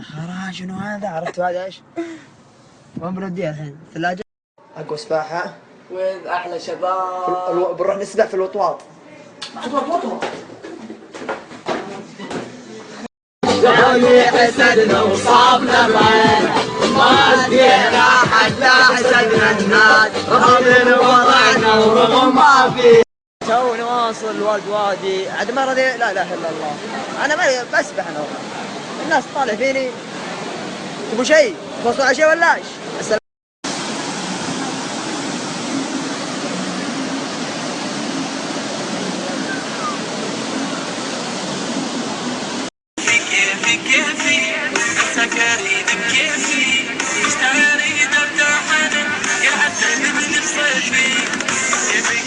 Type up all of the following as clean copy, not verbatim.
خرا شنو هذا؟ عرفت هذا ايش؟ وين بنوديها الحين؟ الثلاجة؟ اقوى سباحة وين احلى شباب؟ بنروح نسبح في الوطواط. جاني حسدنا وصابنا بعينه ما ادينا حتى حسدنا الناس رغم ان وضعنا ورغم ما فيه. تونا واصل واد وادي عاد مرة ذي لا اله الا الله. انا ما بسبح انا والله. الناس طالع فيني. تبغوا شيء؟ توصلوا على شيء ولا ايش؟ كيفي سكرين بكيفي اشتري دفتر حنن قاعد من بصيفي كيفي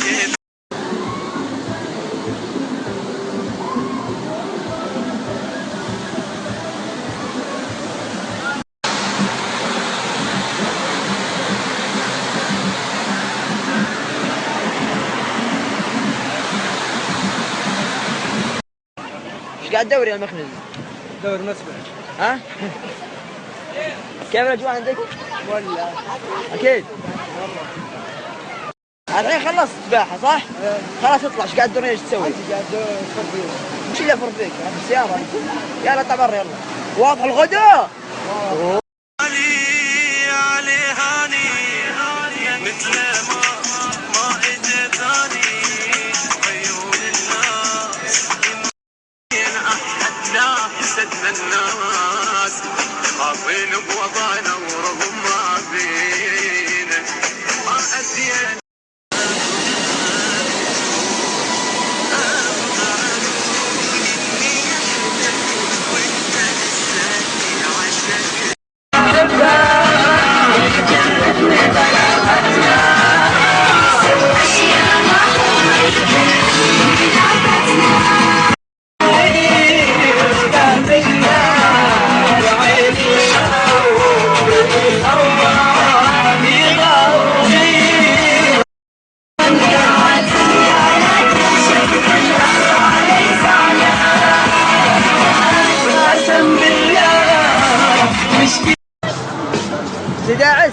ايش قاعد تدور يا المخنز؟ دور مسبح. ها؟ كيف الاجواء عندك؟ ولا اكيد. الحين خلصت سباحة صح؟ خلاص اطلع، ايش قاعد تدور ايش تسوي؟ قاعد افر فيك. وش اللي افر فيك؟ في السيارة. يلا اطلع برا يلا. واضح الغداء؟ علي هاني مثل ما اجى ثاني عيون الناس احد لا حسدنا الناس خافين بوضعنا ورغم ما فينا ما ادينا داعس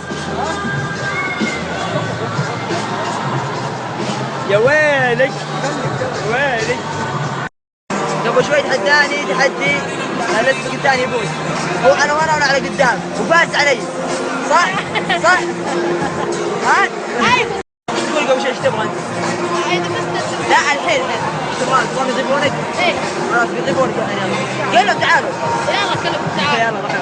يا ويلك ويلك. قبل شوي تحداني تحدي لسه قدامي يفوز. هو انا وانا على قدام وفاز علي صح؟ صح؟ ها؟ ايوه. تقول قبل شوي ايش تبغى انت؟ لا الحين ايش تبغى يضيفونك؟ ايه خلاص بيضيفونك الحين. يلا تعالوا يلا كلكم تعالوا. يلا روح.